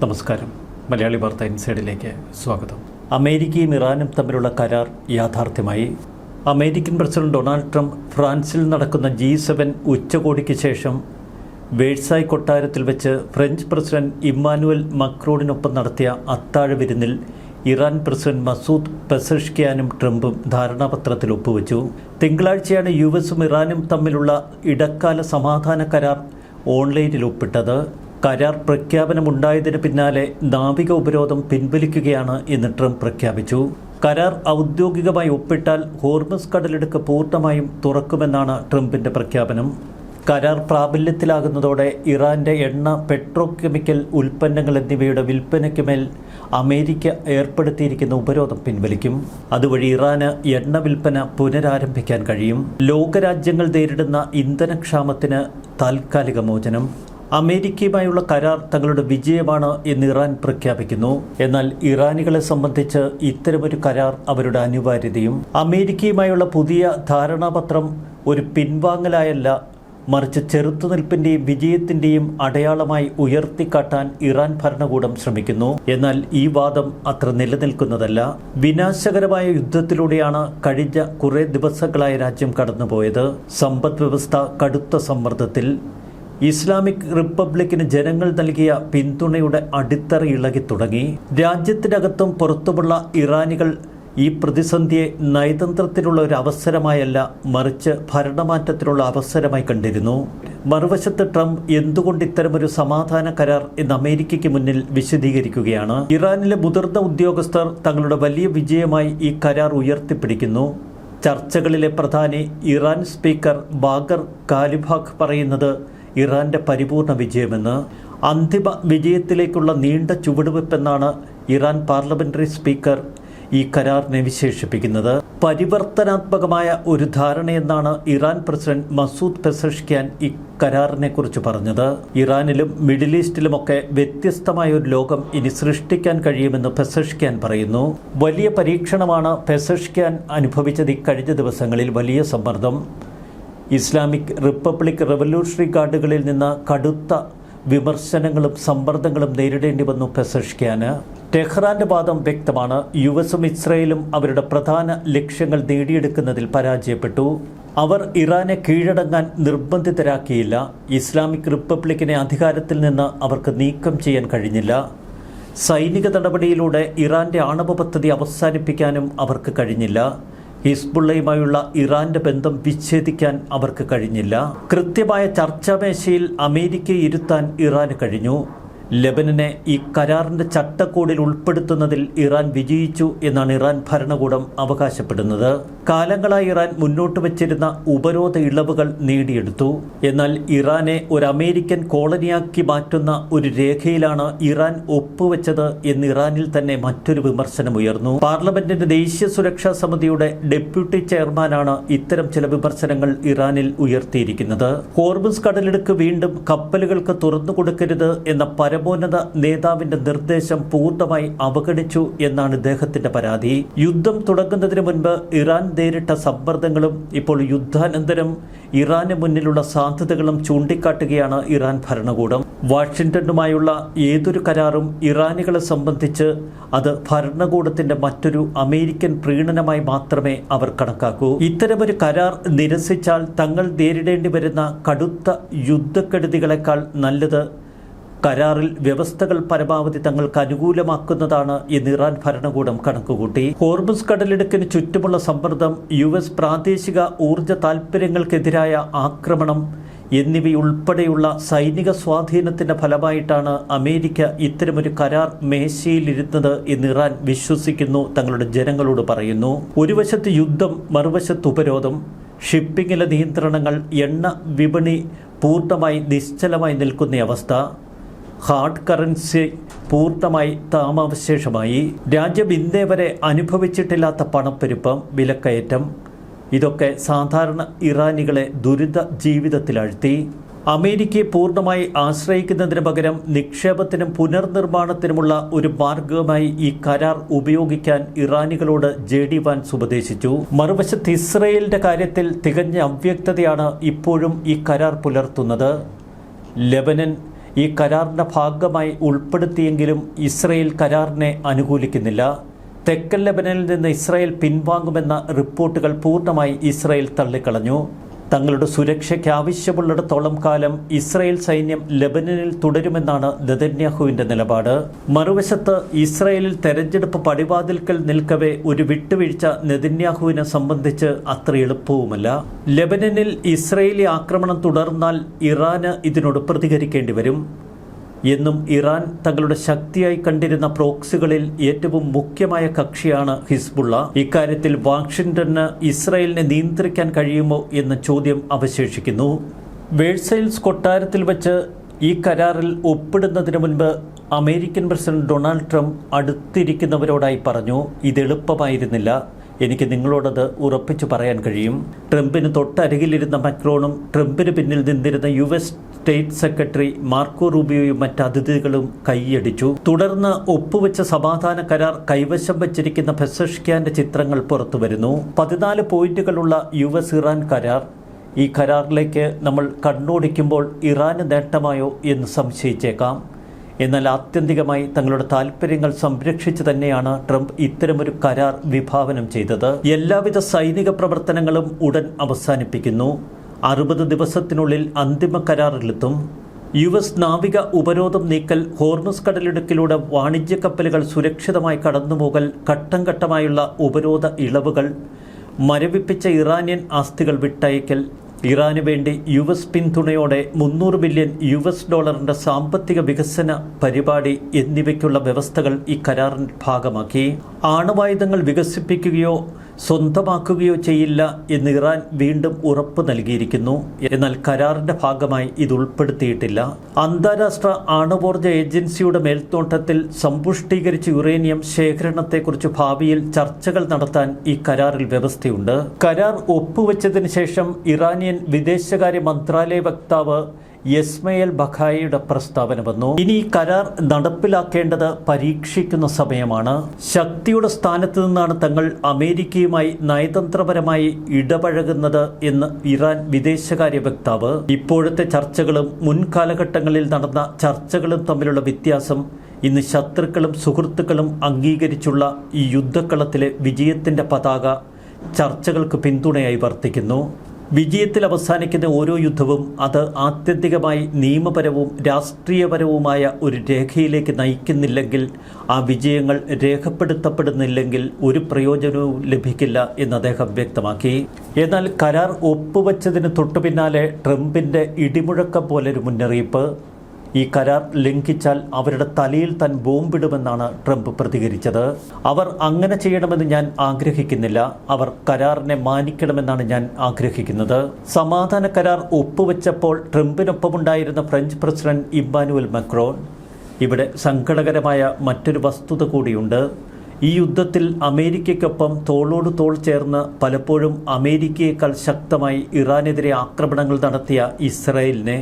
നമസ്കാരം. മലയാളി വാർത്ത ഇൻസൈഡിലേക്ക് സ്വാഗതം. അമേരിക്കയും ഇറാനും തമ്മിലുള്ള കരാർ യാഥാർത്ഥ്യമായി. അമേരിക്കൻ പ്രസിഡന്റ് ഡൊണാൾഡ് ട്രംപ് ഫ്രാൻസിൽ നടക്കുന്ന G7 ഉച്ചകോടിക്ക് ശേഷം വേഴ്സായ് കൊട്ടാരത്തിൽ വെച്ച് ഫ്രഞ്ച് പ്രസിഡന്റ് ഇമ്മാനുവൽ മക്രോണിനൊപ്പം നടത്തിയ അത്താഴ വിരുന്നിൽ ഇറാൻ പ്രസിഡന്റ് മസൂദ് പെസഷ്കിയാനും ട്രംപും ധാരണാപത്രത്തിൽ ഒപ്പുവെച്ചു. തിങ്കളാഴ്ചയാണ് US-ഉം ഇറാനും തമ്മിലുള്ള ഇടക്കാല സമാധാന കരാർ ഓൺലൈനിൽ ഒപ്പിട്ടത്. കരാർ പ്രഖ്യാപനമുണ്ടായതിന് പിന്നാലെ നാവിക ഉപരോധം പിൻവലിക്കുകയാണ് എന്ന് ട്രംപ് പ്രഖ്യാപിച്ചു. കരാർ ഔദ്യോഗികമായി ഒപ്പിട്ടാൽ ഹോർമസ് കടലിടുക്ക് പൂർണ്ണമായും തുറക്കുമെന്നാണ് ട്രംപിന്റെ പ്രഖ്യാപനം. കരാർ പ്രാബല്യത്തിലാകുന്നതോടെ ഇറാന്റെ എണ്ണ, പെട്രോകെമിക്കൽ ഉൽപ്പന്നങ്ങൾ എന്നിവയുടെ വിൽപ്പനയ്ക്ക് മേൽ അമേരിക്ക ഏർപ്പെടുത്തിയിരിക്കുന്ന ഉപരോധം പിൻവലിക്കും. അതുവഴി ഇറാന് എണ്ണ വിൽപ്പന പുനരാരംഭിക്കാൻ കഴിയും. ലോകരാജ്യങ്ങൾ നേരിടുന്ന ഇന്ധനക്ഷാമത്തിന് താൽക്കാലിക മോചനം. അമേരിക്കയുമായുള്ള കരാർ തങ്ങളുടെ വിജയമാണ് എന്ന് ഇറാൻ പ്രഖ്യാപിക്കുന്നു. എന്നാൽ ഇറാനികളെ സംബന്ധിച്ച് ഇത്തരമൊരു കരാർ അവരുടെ അനിവാര്യതയും. അമേരിക്കയുമായുള്ള പുതിയ ധാരണാപത്രം ഒരു പിൻവാങ്ങലായല്ല, മറിച്ച് ചെറുത്തുനിൽപ്പിന്റെയും വിജയത്തിന്റെയും അടയാളമായി ഉയർത്തിക്കാട്ടാൻ ഇറാൻ ഭരണകൂടം ശ്രമിക്കുന്നു. എന്നാൽ ഈ വാദം അത്ര നിലനിൽക്കുന്നതല്ല. വിനാശകരമായ യുദ്ധത്തിലൂടെയാണ് കഴിഞ്ഞ കുറേ ദിവസങ്ങളായ രാജ്യം കടന്നുപോയത്. സമ്പദ് വ്യവസ്ഥ കടുത്ത സമ്മർദ്ദത്തിൽ. ഇസ്ലാമിക് റിപ്പബ്ലിക്കിന് ജനങ്ങൾ നൽകിയ പിന്തുണയുടെ അടിത്തറ ഇളകി തുടങ്ങി. രാജ്യത്തിനകത്തും പുറത്തുമുള്ള ഇറാനികൾ ഈ പ്രതിസന്ധിയെ നയതന്ത്രത്തിനുള്ള ഒരു അവസരമായല്ല, മറിച്ച് ഭരണമാറ്റത്തിനുള്ള അവസരമായി കണ്ടിരുന്നു. മറുവശത്ത് ട്രംപ് എന്തുകൊണ്ട് ഇത്തരമൊരു സമാധാന കരാർ എന്ന് അമേരിക്കയ്ക്ക് മുന്നിൽ വിശദീകരിക്കുകയാണ്. ഇറാനിലെ മുതിർന്ന ഉദ്യോഗസ്ഥർ തങ്ങളുടെ വലിയ വിജയമായി ഈ കരാർ ഉയർത്തിപ്പിടിക്കുന്നു. ചർച്ചകളിലെ പ്രധാനി ഇറാൻ സ്പീക്കർ ബാഗർ കാലിബാഫ് പറയുന്നത് ഇറാന്റെ പരിപൂർണ വിജയമെന്ന്. അന്തിമ വിജയത്തിലേക്കുള്ള നീണ്ട ചുവടുവെപ്പെന്നാണ് ഇറാൻ പാർലമെന്ററി സ്പീക്കർ ഈ കരാറിനെ വിശേഷിപ്പിക്കുന്നത്. പരിവർത്തനാത്മകമായ ഒരു ധാരണയെന്നാണ് ഇറാൻ പ്രസിഡന്റ് മസൂദ് പെസഷ്കിയാൻ ഈ കരാറിനെ കുറിച്ച് പറഞ്ഞത്. ഇറാനിലും മിഡിൽ ഈസ്റ്റിലുമൊക്കെ വ്യത്യസ്തമായ ഒരു ലോകം ഇനി സൃഷ്ടിക്കാൻ കഴിയുമെന്ന് പെസഷ്കിയാൻ പറയുന്നു. വലിയ പരീക്ഷണമാണ് പെസഷ്കിയാൻ അനുഭവിച്ചത്. ഈ കഴിഞ്ഞ ദിവസങ്ങളിൽ വലിയ സമ്മർദ്ദം. ഇസ്ലാമിക് റിപ്പബ്ലിക് റവല്യൂഷണറി ഗാർഡുകളിൽ നിന്ന് കടുത്ത വിമർശനങ്ങളും സമ്മർദ്ദങ്ങളും നേരിടേണ്ടി വന്നു പെസഷ്കിയാന്. ടെഹ്റാന്റെ വാദം വ്യക്തമാണ്. US-ഉം ഇസ്രയേലും അവരുടെ പ്രധാന ലക്ഷ്യങ്ങൾ നേടിയെടുക്കുന്നതിൽ പരാജയപ്പെട്ടു. അവർ ഇറാനെ കീഴടങ്ങാൻ നിർബന്ധിതരാക്കിയില്ല. ഇസ്ലാമിക് റിപ്പബ്ലിക്കിനെ അധികാരത്തിൽ നിന്ന് അവർക്ക് നീക്കം ചെയ്യാൻ കഴിഞ്ഞില്ല. സൈനിക നടപടിയിലൂടെ ഇറാന്റെ ആണവ പദ്ധതി അവസാനിപ്പിക്കാനും അവർക്ക് കഴിഞ്ഞില്ല. ഹിസ്ബുള്ളയുമായുള്ള ഇറാന്റെ ബന്ധം വിച്ഛേദിക്കാൻ അവർക്ക് കഴിഞ്ഞില്ല. കൃത്യമായ ചർച്ചാമേശയിൽ അമേരിക്കയെ ഇരുത്താൻ ഇറാന് കഴിഞ്ഞു. ലെബനനെ ഈ കരാറിന്റെ ചട്ടക്കൂടിൽ ഉൾപ്പെടുത്തുന്നതിൽ ഇറാൻ വിജയിച്ചു എന്നാണ് ഇറാൻ ഭരണകൂടം അവകാശപ്പെടുന്നത്. കാലങ്ങളായി ഇറാൻ മുന്നോട്ട് വച്ചിരുന്ന ഉപരോധ ഇളവുകൾ നേടിയെടുത്തു. എന്നാൽ ഇറാനെ ഒരു അമേരിക്കൻ കോളനിയാക്കി മാറ്റുന്ന ഒരു രേഖയിലാണ് ഇറാൻ ഒപ്പുവെച്ചത് എന്ന് ഇറാനിൽ തന്നെ മറ്റൊരു വിമർശനം ഉയർന്നു. പാർലമെന്റിന്റെ ദേശീയ സുരക്ഷാ സമിതിയുടെ ഡെപ്യൂട്ടി ചെയർമാനാണ് ഇത്തരം ചില വിമർശനങ്ങൾ ഇറാനിൽ ഉയർത്തിയിരിക്കുന്നത്. ഹോർമുസ് കടലിടുക്ക് വീണ്ടും കപ്പലുകൾക്ക് തുറന്നു കൊടുക്കരുത് എന്ന പരമോന്നത നേതാവിന്റെ നിർദ്ദേശം പൂർണ്ണമായി അവഗണിച്ചു എന്നാണ് ഇദ്ദേഹത്തിന്റെ പരാതി. യുദ്ധം തുടങ്ങുന്നതിന് മുൻപ് ഇറാൻ നേരിട്ട സമ്മർദ്ദങ്ങളും ഇപ്പോൾ യുദ്ധാനന്തരം ഇറാന് മുന്നിലുള്ള സാധ്യതകളും ചൂണ്ടിക്കാട്ടുകയാണ് ഇറാൻ ഭരണകൂടം. വാഷിംഗ്ടണുമായുള്ള ഏതൊരു കരാറും ഇറാനികളെ സംബന്ധിച്ച് അത് ഭരണകൂടത്തിന്റെ മറ്റൊരു അമേരിക്കൻ പ്രീണനമായി മാത്രമേ അവർ കണക്കാക്കൂ. ഇത്തരമൊരു കരാർ നിരസിച്ചാൽ തങ്ങൾ നേരിടേണ്ടി വരുന്ന കടുത്ത യുദ്ധക്കെടുതികളെക്കാൾ നല്ലത് കരാറിൽ വ്യവസ്ഥകൾ പരമാവധി തങ്ങൾക്ക് അനുകൂലമാക്കുന്നതാണ് എന്ന് ഇറാൻ ഭരണകൂടം കണക്കുകൂട്ടി. ഹോർമുസ് കടലിടുക്കിന് ചുറ്റുമുള്ള സമ്മർദ്ദം, US പ്രാദേശിക ഊർജ്ജ താൽപ്പര്യങ്ങൾക്കെതിരായ ആക്രമണം എന്നിവയുൾപ്പെടെയുള്ള സൈനിക സ്വാധീനത്തിന്റെ ഫലമായിട്ടാണ് അമേരിക്ക ഇത്തരമൊരു കരാർ മേശയിലിരുന്നത് എന്ന് ഇറാൻ വിശ്വസിക്കുന്നു, തങ്ങളുടെ ജനങ്ങളോട് പറയുന്നു. ഒരു വശത്ത് യുദ്ധം, മറുവശത്ത് ഉപരോധം, ഷിപ്പിങ്ങിലെ നിയന്ത്രണങ്ങൾ, എണ്ണ വിപണി പൂർണ്ണമായി നിശ്ചലമായി നിൽക്കുന്ന അവസ്ഥ, ഹാർഡ് കറൻസി പൂർണ്ണമായി നാമാവശേഷമായി, രാജ്യം ഇന്നേ വരെ അനുഭവിച്ചിട്ടില്ലാത്ത പണപ്പെരുപ്പം, വിലക്കയറ്റം, ഇതൊക്കെ സാധാരണ ഇറാനികളെ ദുരിത ജീവിതത്തിലാഴ്ത്തി. അമേരിക്കയെ പൂർണ്ണമായി ആശ്രയിക്കുന്നതിന് പകരം നിക്ഷേപത്തിനും പുനർനിർമ്മാണത്തിനുമുള്ള ഒരു മാർഗമായി ഈ കരാർ ഉപയോഗിക്കാൻ ഇറാനികളോട് JD വാൻസ് ഉപദേശിച്ചു. മറുവശത്ത് ഇസ്രയേലിന്റെ കാര്യത്തിൽ തികഞ്ഞ അവ്യക്തതയാണ് ഇപ്പോഴും ഈ കരാർ പുലർത്തുന്നത്. ലെബനൻ ഈ കരാറിൻ്റെ ഭാഗമായി ഉൾപ്പെടുത്തിയെങ്കിലും ഇസ്രയേൽ കരാറിനെ അനുകൂലിക്കുന്നില്ല. തെക്കൻ ലെബനനിൽ നിന്ന് ഇസ്രായേൽ പിൻവാങ്ങുമെന്ന റിപ്പോർട്ടുകൾ പൂർണ്ണമായി ഇസ്രായേൽ തള്ളിക്കളഞ്ഞു. തങ്ങളുടെ സുരക്ഷയ്ക്ക് ആവശ്യമുള്ളിടത്തോളം കാലം ഇസ്രായേൽ സൈന്യം ലെബനനിൽ തുടരുമെന്നാണ് നെതന്യാഹുവിൻ്റെ നിലപാട്. മറുവശത്ത് ഇസ്രായേലിൽ തെരഞ്ഞെടുപ്പ് പടിവാതിൽക്കൽ നിൽക്കവേ ഒരു വിട്ടുവീഴ്ച നെതന്യാഹുവിനെ സംബന്ധിച്ച് അത്ര എളുപ്പവുമല്ല. ലെബനനിൽ ഇസ്രായേലി ആക്രമണം തുടർന്നാൽ ഇറാന് ഇതിനോട് പ്രതികരിക്കേണ്ടി വരും എന്നും ഇറാൻ തങ്ങളുടെ ശക്തിയായി കണ്ടിരുന്ന പ്രോക്സികളിൽ ഏറ്റവും മുഖ്യമായ കക്ഷിയാണ് ഹിസ്ബുള്ള. ഇക്കാര്യത്തിൽ വാഷിംഗ്ടണിന് ഇസ്രായേലിനെ നിയന്ത്രിക്കാൻ കഴിയുമോ എന്ന ചോദ്യം അവശേഷിക്കുന്നു. വേഴ്സൈൽസ് കൊട്ടാരത്തിൽ വച്ച് ഈ കരാറിൽ ഒപ്പിടുന്നതിന് മുൻപ് അമേരിക്കൻ പ്രസിഡന്റ് ഡൊണാൾഡ് ട്രംപ് അടുത്തിരിക്കുന്നവരോടായി പറഞ്ഞു, ഇത് എളുപ്പമായിരുന്നില്ല, എനിക്ക് നിങ്ങളോടത് ഉറപ്പിച്ചു പറയാൻ കഴിയും. ട്രംപിന് തൊട്ടരികിലിരുന്ന മക്രോണും ട്രംപിന് പിന്നിൽ നിന്നിരുന്ന US സ്റ്റേറ്റ് സെക്രട്ടറി മാർക്കോ റൂബിയോയും മറ്റ് അതിഥികളും കൈയടിച്ചു. തുടർന്ന് ഒപ്പുവെച്ച സമാധാന കരാർ കൈവശം വച്ചിരിക്കുന്ന പെസഷ്ക്യാന്റെ ചിത്രങ്ങൾ പുറത്തുവരുന്നു. 14 പോയിന്റുകളുള്ള US ഇറാൻ കരാർ. ഈ കരാറിലേക്ക് നമ്മൾ കണ്ണോടിക്കുമ്പോൾ ഇറാന് നേട്ടമായോ എന്ന് സംശയിച്ചേക്കാം. എന്നാൽ ആത്യന്തികമായി തങ്ങളുടെ താൽപ്പര്യങ്ങൾ സംരക്ഷിച്ച് തന്നെയാണ് ട്രംപ് ഇത്തരമൊരു കരാർ വിഭാവനം ചെയ്തത്. എല്ലാവിധ സൈനിക പ്രവർത്തനങ്ങളും ഉടൻ അവസാനിപ്പിക്കുന്നു. 60 ദിവസത്തിനുള്ളിൽ അന്തിമ കരാറിലെത്തും. US നാവിക ഉപരോധം നീക്കൽ, ഹോർമുസ് കടലിടുക്കിലൂടെ വാണിജ്യ കപ്പലുകൾ സുരക്ഷിതമായി കടന്നുപോകൽ, ഘട്ടം ഘട്ടമായുള്ള ഉപരോധ ഇളവുകൾ, മരവിപ്പിച്ച ഇറാനിയൻ ആസ്തികൾ വിട്ടയക്കൽ, ഇറാന് വേണ്ടി US പിന്തുണയോടെ $300 ബില്യൺ സാമ്പത്തിക വികസന പരിപാടി എന്നിവയ്ക്കുള്ള വ്യവസ്ഥകൾ ഈ കരാറിൻ്റെ ഭാഗമാക്കി. ആണവായുധങ്ങൾ വികസിപ്പിക്കുകയോ സ്വന്തമാക്കുകയോ ചെയ്യില്ല എന്ന് ഇറാൻ വീണ്ടും ഉറപ്പ് നൽകിയിരിക്കുന്നു. എന്നാൽ കരാറിന്റെ ഭാഗമായി ഇത് ഉൾപ്പെടുത്തിയിട്ടില്ല. അന്താരാഷ്ട്ര ആണവോർജ ഏജൻസിയുടെ മേൽനോട്ടത്തിൽ സമ്പുഷ്ടീകരിച്ച യുറേനിയം ശേഖരണത്തെക്കുറിച്ച് ഭാവിയിൽ ചർച്ചകൾ നടത്താൻ ഈ കരാറിൽ വ്യവസ്ഥയുണ്ട്. കരാർ ഒപ്പുവെച്ചതിന് ശേഷം ഇറാനിയൻ വിദേശകാര്യ മന്ത്രാലയ വക്താവ് യസ്മയേൽ ബഖായിയുടെ പ്രസ്താവന വന്നു. ഇനി ഈ കരാർ നടപ്പിലാക്കേണ്ടത് പരീക്ഷിക്കുന്ന സമയമാണ്. ശക്തിയുടെ സ്ഥാനത്ത് നിന്നാണ് തങ്ങൾ അമേരിക്കയുമായി നയതന്ത്രപരമായി ഇടപഴകുന്നത് എന്ന് ഇറാൻ വിദേശകാര്യ വക്താവ്. ഇപ്പോഴത്തെ ചർച്ചകളും മുൻകാലഘട്ടങ്ങളിൽ നടന്ന ചർച്ചകളും തമ്മിലുള്ള വ്യത്യാസം ഇന്ന് ശത്രുക്കളും സുഹൃത്തുക്കളും അംഗീകരിച്ചുള്ള ഈ യുദ്ധക്കളത്തിലെ വിജയത്തിൻ്റെ പതാക ചർച്ചകൾക്ക് പിന്തുണയായി വർത്തിക്കുന്നു. വിജയത്തിൽ അവസാനിക്കുന്ന ഓരോ യുദ്ധവും അത് ആത്യന്തികമായി നിയമപരവും രാഷ്ട്രീയപരവുമായ ഒരു രേഖയിലേക്ക് നയിക്കുന്നില്ലെങ്കിൽ, ആ വിജയങ്ങൾ രേഖപ്പെടുത്തപ്പെടുന്നില്ലെങ്കിൽ ഒരു പ്രയോജനവും ലഭിക്കില്ല എന്ന് അദ്ദേഹം വ്യക്തമാക്കി. എന്നാൽ കരാർ ഒപ്പുവെച്ചതിന് തൊട്ടുപിന്നാലെ ട്രംപിൻ്റെ ഇടിമുഴക്കം പോലൊരു മുന്നറിയിപ്പ്. ഈ കരാർ ലംഘിച്ചാൽ അവരുടെ തലയിൽ താൻ ബോംബിടുമെന്നാണ് ട്രംപ് പ്രതികരിച്ചത്. അവർ അങ്ങനെ ചെയ്യണമെന്ന് ഞാൻ ആഗ്രഹിക്കുന്നില്ല, അവർ കരാറിനെ മാനിക്കണമെന്നാണ് ഞാൻ ആഗ്രഹിക്കുന്നത്. സമാധാന കരാർ ഒപ്പുവെച്ചപ്പോൾ ട്രംപിനൊപ്പമുണ്ടായിരുന്ന ഫ്രഞ്ച് പ്രസിഡന്റ് ഇമ്മാനുവൽ മക്രോൺ. ഇവിടെ സങ്കടകരമായ മറ്റൊരു വസ്തുത കൂടിയുണ്ട്. ഈ യുദ്ധത്തിൽ അമേരിക്കയ്ക്കൊപ്പം തോളോട് തോൾ ചേർന്ന് പലപ്പോഴും അമേരിക്കയേക്കാൾ ശക്തമായി ഇറാനെതിരെ ആക്രമണങ്ങൾ നടത്തിയ ഇസ്രായേലിനെ,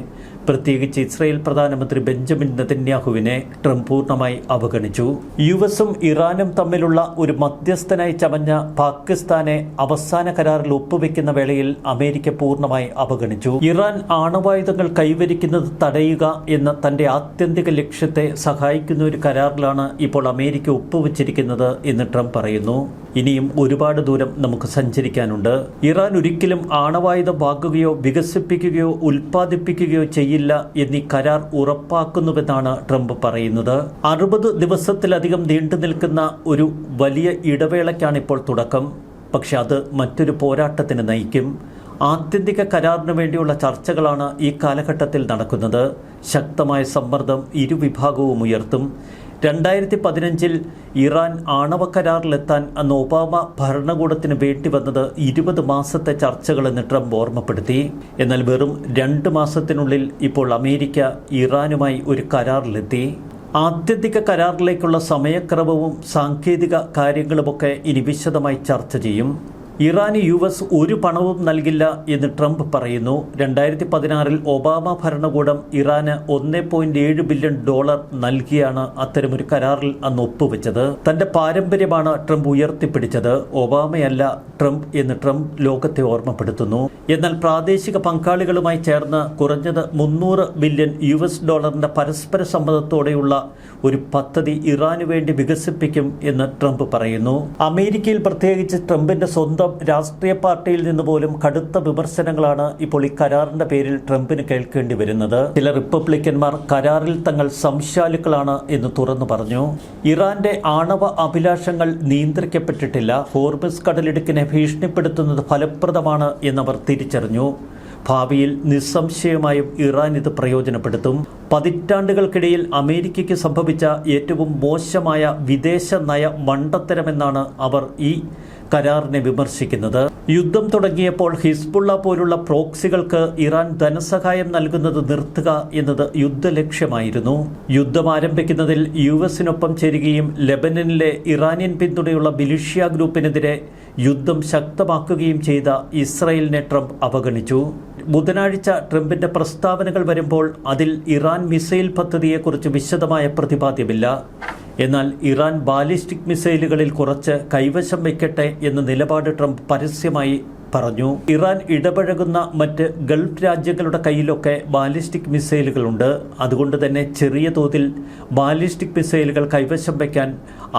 പ്രത്യേകിച്ച് ഇസ്രായേൽ പ്രധാനമന്ത്രി ബെഞ്ചമിൻ നെതന്യാഹുവിനെ ട്രംപ് പൂർണ്ണമായി അവഗണിച്ചു. US-ഉം ഇറാനും തമ്മിലുള്ള ഒരു മധ്യസ്ഥനായി ചമഞ്ഞ പാകിസ്ഥാനെ അവസാന കരാറിൽ ഒപ്പുവെക്കുന്ന വേളയിൽ അമേരിക്ക പൂർണ്ണമായി അവഗണിച്ചു. ഇറാൻ ആണവായുധങ്ങൾ കൈവരിക്കുന്നത് തടയുക എന്ന തന്റെ ആത്യന്തിക ലക്ഷ്യത്തെ സഹായിക്കുന്ന ഒരു കരാറിലാണ് ഇപ്പോൾ അമേരിക്ക ഒപ്പുവെച്ചിരിക്കുന്നത് എന്ന് ട്രംപ് പറയുന്നു. ഇനിയും ഒരുപാട് ദൂരം നമുക്ക് സഞ്ചരിക്കാനുണ്ട്. ഇറാൻ ഒരിക്കലും ആണവായുധം വാങ്ങുകയോ വികസിപ്പിക്കുകയോ ഉൽപ്പാദിപ്പിക്കുകയോ ചെയ്യില്ല എന്നീ കരാർ ഉറപ്പാക്കുന്നുവെന്നാണ് ട്രംപ് പറയുന്നത്. 60 ദിവസത്തിലധികം നീണ്ടു നിൽക്കുന്ന ഒരു വലിയ ഇടവേളയ്ക്കാണ് ഇപ്പോൾ തുടക്കം. പക്ഷെ അത് മറ്റൊരു പോരാട്ടത്തിന് നയിക്കും. ആത്യന്തിക കരാറിന് വേണ്ടിയുള്ള ചർച്ചകളാണ് ഈ കാലഘട്ടത്തിൽ നടക്കുന്നത്. ശക്തമായ സമ്മർദ്ദം ഇരുവിഭാഗവും ഉയർത്തും. 2015 ഇറാൻ ആണവ കരാറിലെത്താൻ അന്ന് ഒബാമ ഭരണകൂടത്തിന് വേണ്ടി വന്നത് 20 മാസത്തെ ചർച്ചകളെന്ന് ട്രംപ് ഓർമ്മപ്പെടുത്തി. എന്നാൽ വെറും 2 മാസത്തിനുള്ളിൽ ഇപ്പോൾ അമേരിക്ക ഇറാനുമായി ഒരു കരാറിലെത്തി. ആത്യന്തിക കരാറിലേക്കുള്ള സമയക്രമവും സാങ്കേതിക കാര്യങ്ങളുമൊക്കെ ഇനി വിശദമായി ചർച്ച ചെയ്യും. ഇറാന് US ഒരു പണവും നൽകില്ല എന്ന് ട്രംപ് പറയുന്നു. 2016 ഒബാമ ഭരണകൂടം ഇറാന് $1.7 ബില്യൺ നൽകിയാണ് അത്തരമൊരു കരാറിൽ അന്ന് ഒപ്പുവെച്ചത്. തന്റെ പാരമ്പര്യമാണ് ട്രംപ് ഉയർത്തിപ്പിടിച്ചത്, ഒബാമയല്ല ട്രംപ് എന്ന് ട്രംപ് ലോകത്തെ ഓർമ്മപ്പെടുത്തുന്നു. എന്നാൽ പ്രാദേശിക പങ്കാളികളുമായി ചേർന്ന് കുറഞ്ഞത് $300 ബില്യൺ പരസ്പര സമ്മതത്തോടെയുള്ള ഒരു പദ്ധതി ഇറാനു വേണ്ടി വികസിപ്പിക്കും എന്ന് ട്രംപ് പറയുന്നു. അമേരിക്കയിൽ പ്രത്യേകിച്ച് ട്രംപിന്റെ സ്വന്തം രാഷ്ട്രീയ പാർട്ടിയിൽ നിന്ന് പോലും കടുത്ത വിമർശനങ്ങളാണ് ഇപ്പോൾ ഈ കരാറിന്റെ പേരിൽ ട്രംപിന് കേൾക്കേണ്ടി വരുന്നത്. ചില റിപ്പബ്ലിക്കന്മാർ കരാറിൽ തങ്ങൾ സംശയാലുക്കളാണ് എന്ന് തുറന്നു പറഞ്ഞു. ഇറാന്റെ ആണവ അഭിലാഷങ്ങൾ നിയന്ത്രിക്കപ്പെട്ടിട്ടില്ല. ഹോർമുസ് കടലിടുക്കിനെ ഭീഷണിപ്പെടുത്തുന്നത് ഫലപ്രദമാണ് എന്നവർ തിരിച്ചറിഞ്ഞു. ഭാവിയിൽ നിസ്സംശയമായും ഇറാൻ ഇത് പ്രയോജനപ്പെടുത്തും. പതിറ്റാണ്ടുകൾക്കിടയിൽ അമേരിക്കയ്ക്ക് സംഭവിച്ച ഏറ്റവും മോശമായ വിദേശ നയ മണ്ടത്തരമെന്നാണ് അവർ ഈ കരാറിനെ വിമർശിക്കുന്നത്. യുദ്ധം തുടങ്ങിയപ്പോൾ ഹിസ്ബുള്ള പോലുള്ള പ്രോക്സികൾക്ക് ഇറാൻ ധനസഹായം നൽകുന്നത് നിർത്തുക എന്നത് യുദ്ധലക്ഷ്യമായിരുന്നു. യുദ്ധം ആരംഭിക്കുന്നതിൽ US-നൊപ്പം ചേരുകയും ലെബനനിലെ ഇറാനിയൻ പിന്തുണയുള്ള മിലിഷ്യ ഗ്രൂപ്പിനെതിരെ യുദ്ധം ശക്തമാക്കുകയും ചെയ്ത ഇസ്രായേലിനെ ട്രംപ് അവഗണിച്ചു. ബുധനാഴ്ച ട്രംപിന്റെ പ്രസ്താവനകൾ വരുമ്പോൾ അതിൽ ഇറാൻ മിസൈൽ പദ്ധതിയെക്കുറിച്ച് വിശദമായ പ്രതിപാദ്യമില്ല. എന്നാൽ ഇറാൻ ബാലിസ്റ്റിക് മിസൈലുകളിൽ കുറച്ച് കൈവശം വയ്ക്കട്ടെ എന്ന നിലപാട് ട്രംപ് പരസ്യമായി പറഞ്ഞു. ഇറാൻ ഇടപഴകുന്ന മറ്റ് ഗൾഫ് രാജ്യങ്ങളുടെ കയ്യിലൊക്കെ ബാലിസ്റ്റിക് മിസൈലുകളുണ്ട്. അതുകൊണ്ട് തന്നെ ചെറിയ തോതിൽ ബാലിസ്റ്റിക് മിസൈലുകൾ കൈവശം വയ്ക്കാൻ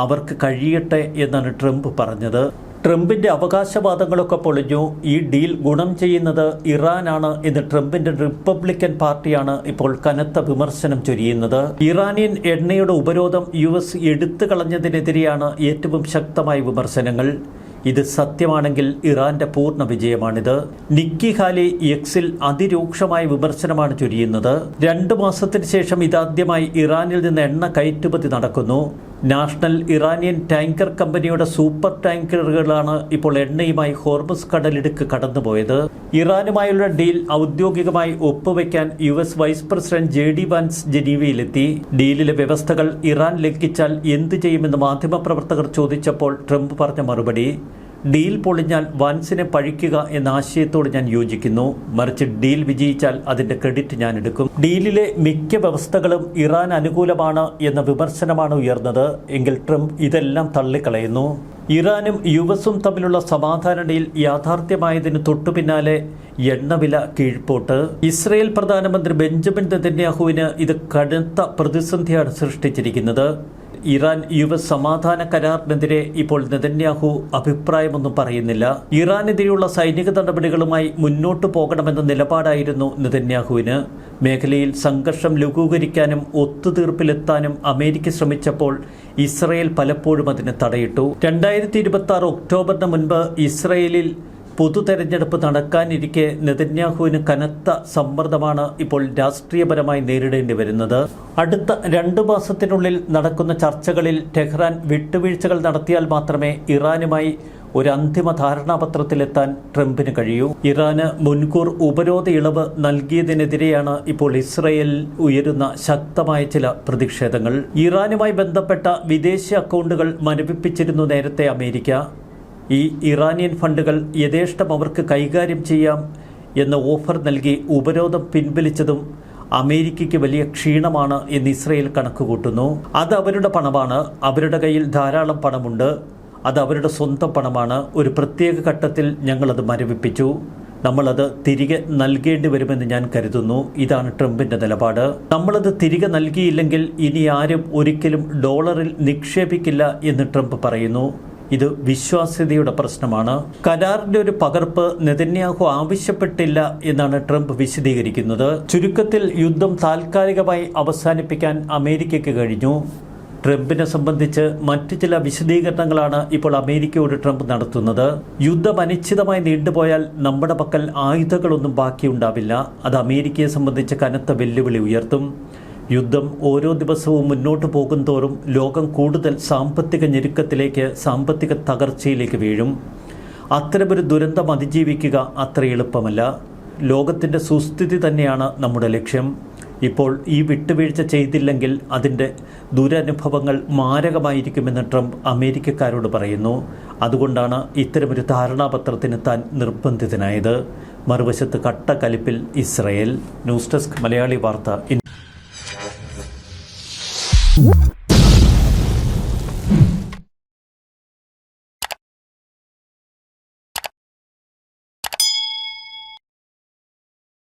അവർക്ക് കഴിയട്ടെ എന്നാണ് ട്രംപ് പറഞ്ഞത്. ട്രംപിന്റെ അവകാശവാദങ്ങളൊക്കെ പൊളിഞ്ഞു. ഈ ഡീൽ ഗുണം ചെയ്യുന്നത് ഇറാനാണ് എന്ന് ട്രംപിന്റെ റിപ്പബ്ലിക്കൻ പാർട്ടിയാണ് ഇപ്പോൾ കനത്ത വിമർശനം ചൊരിയുന്നത്. ഇറാനിയൻ എണ്ണയുടെ ഉപരോധം US എടുത്തു കളഞ്ഞതിനെതിരെയാണ് ഏറ്റവും ശക്തമായ വിമർശനങ്ങൾ. ഇത് സത്യമാണെങ്കിൽ ഇറാന്റെ പൂർണ്ണ വിജയമാണിത്. നിക്കി ഹാലി Xൽ അതിരൂക്ഷമായ വിമർശനമാണ് ചൊരിയുന്നത്. 2 മാസത്തിന് ശേഷം ഇതാദ്യമായി ഇറാനിൽ നിന്ന് എണ്ണ കയറ്റുമതി നടക്കുന്നു. നാഷണൽ ഇറാനിയൻ ടാങ്കർ കമ്പനിയുടെ സൂപ്പർ ടാങ്കറുകളാണ് ഇപ്പോൾ എണ്ണയുമായി ഹോർമുസ് കടലിടുക്ക് കടന്നുപോയത്. ഇറാനുമായുള്ള ഡീൽ ഔദ്യോഗികമായി ഒപ്പുവെക്കാൻ US vice president JD Vance ജനീവയിലെത്തി. ഡീലിലെ വ്യവസ്ഥകൾ ഇറാൻ ലംഘിച്ചാൽ എന്തു ചെയ്യുമെന്ന് മാധ്യമപ്രവർത്തകർ ചോദിച്ചപ്പോൾ ട്രംപ് പറഞ്ഞ മറുപടി, ഡീൽ പൊളിഞ്ഞാൽ വാൻസിനെ പഴിക്കുക എന്ന ആശയത്തോട് ഞാൻ യോജിക്കുന്നു. മറിച്ച് ഡീൽ വിജയിച്ചാൽ അതിന്റെ ക്രെഡിറ്റ് ഞാൻ എടുക്കും. ഡീലിലെ മിക്ക വ്യവസ്ഥകളും ഇറാൻ അനുകൂലമാണ് എന്ന വിമർശനമാണ് ഉയർന്നത്. എങ്കിൽ ട്രംപ് ഇതെല്ലാം തള്ളിക്കളയുന്നു. ഇറാനും US-ഉം തമ്മിലുള്ള സമാധാന ഡീൽ യാഥാർത്ഥ്യമായതിന് തൊട്ടുപിന്നാലെ എണ്ണവില കീഴ്പോട്ട്. ഇസ്രയേൽ പ്രധാനമന്ത്രി ബെഞ്ചമിൻ നെതന്യാഹുവിന് ഇത് കടുത്ത പ്രതിസന്ധിയാണ് സൃഷ്ടിച്ചിരിക്കുന്നത്. ഇറാൻ US സമാധാന കരാറിനെതിരെ ഇപ്പോൾ നെതന്യാഹു അഭിപ്രായമൊന്നും പറയുന്നില്ല. ഇറാനെതിരെയുള്ള സൈനിക നടപടികളുമായി മുന്നോട്ടു പോകണമെന്ന നിലപാടായിരുന്നു നെതന്യാഹുവിന്. മേഖലയിൽ സംഘർഷം ലഘൂകരിക്കാനും ഒത്തുതീർപ്പിലെത്താനും അമേരിക്ക ശ്രമിച്ചപ്പോൾ ഇസ്രയേൽ പലപ്പോഴും അതിന് തടയിട്ടു. 2026 ഒക്ടോബറിന് മുൻപ് ഇസ്രയേലിൽ പൊതു തെരഞ്ഞെടുപ്പ് നടക്കാനിരിക്കെ നെതന്യാഹുവിന് കനത്ത സമ്മർദ്ദമാണ് ഇപ്പോൾ രാഷ്ട്രീയപരമായി നേരിടേണ്ടി വരുന്നത്. അടുത്ത 2 മാസത്തിനുള്ളിൽ നടക്കുന്ന ചർച്ചകളിൽ ടെഹ്റാൻ വിട്ടുവീഴ്ചകൾ നടത്തിയാൽ മാത്രമേ ഇറാനുമായി ഒരു അന്തിമ ധാരണാപത്രത്തിലെത്താൻ ട്രംപിന് കഴിയൂ. ഇറാന് മുൻകൂർ ഉപരോധ ഇളവ് നൽകിയതിനെതിരെയാണ് ഇപ്പോൾ ഇസ്രയേൽ ഉയരുന്ന ശക്തമായ ചില പ്രതിഷേധങ്ങൾ. ഇറാനുമായി ബന്ധപ്പെട്ട വിദേശ അക്കൗണ്ടുകൾ മരവിപ്പിച്ചിരുന്നു നേരത്തെ അമേരിക്ക. ഈ ഇറാനിയൻ ഫണ്ടുകൾ യഥേഷ്ടം അവർക്ക് കൈകാര്യം ചെയ്യാം എന്ന ഓഫർ നൽകി ഉപരോധം പിൻവലിച്ചതും അമേരിക്കയ്ക്ക് വലിയ ക്ഷീണമാണ് എന്ന് ഇസ്രയേൽ കണക്കുകൂട്ടുന്നു. അത് അവരുടെ പണമാണ്. അവരുടെ കയ്യിൽ ധാരാളം പണമുണ്ട്. അത് അവരുടെ സ്വന്തം പണമാണ്. ഒരു പ്രത്യേക ഘട്ടത്തിൽ ഞങ്ങളത് മരവിപ്പിച്ചു. നമ്മളത് തിരികെ നൽകേണ്ടി വരുമെന്ന് ഞാൻ കരുതുന്നു. ഇതാണ് ട്രംപിന്റെ നിലപാട്. നമ്മളത് തിരികെ നൽകിയില്ലെങ്കിൽ ഇനി ആരും ഒരിക്കലും ഡോളറിൽ നിക്ഷേപിക്കില്ല എന്ന് ട്രംപ് പറയുന്നു. ഇത് വിശ്വാസ്യതയുടെ പ്രശ്നമാണ്. കരാറിന്റെ ഒരു പകർപ്പ് നെതന്യാഹു ആവശ്യപ്പെട്ടില്ല എന്നാണ് ട്രംപ് വിശദീകരിക്കുന്നത്. ചുരുക്കത്തിൽ യുദ്ധം താൽക്കാലികമായി അവസാനിപ്പിക്കാൻ അമേരിക്കയ്ക്ക് കഴിഞ്ഞു. ട്രംപിനെ സംബന്ധിച്ച് മറ്റു ചില വിശദീകരണങ്ങളാണ് ഇപ്പോൾ അമേരിക്കയോട് ട്രംപ് നടത്തുന്നത്. യുദ്ധം അനിശ്ചിതമായി നീണ്ടുപോയാൽ നമ്മുടെ പക്കൽ ആയുധങ്ങളൊന്നും ബാക്കിയുണ്ടാവില്ല. അത് അമേരിക്കയെ സംബന്ധിച്ച് കനത്ത വെല്ലുവിളി ഉയർത്തും. യുദ്ധം ഓരോ ദിവസവും മുന്നോട്ട് പോകും തോറും ലോകം കൂടുതൽ സാമ്പത്തിക ഞെരുക്കത്തിലേക്ക്, സാമ്പത്തിക തകർച്ചയിലേക്ക് വീഴും. അത്തരമൊരു ദുരന്തം അതിജീവിക്കുക അത്ര എളുപ്പമല്ല. ലോകത്തിൻ്റെ സുസ്ഥിതി തന്നെയാണ് നമ്മുടെ ലക്ഷ്യം. ഇപ്പോൾ ഈ വിട്ടുവീഴ്ച ചെയ്തില്ലെങ്കിൽ അതിൻ്റെ ദുരനുഭവങ്ങൾ മാരകമായിരിക്കുമെന്ന് ട്രംപ് അമേരിക്കക്കാരോട് പറയുന്നു. അതുകൊണ്ടാണ് ഇത്തരമൊരു ധാരണാപത്രത്തിന് താൻ നിർബന്ധിതനായത്. മറുവശത്ത് കട്ട കലിപ്പിൽ ഇസ്രയേൽ. ന്യൂസ് ഡെസ്ക് മലയാളി വാർത്ത.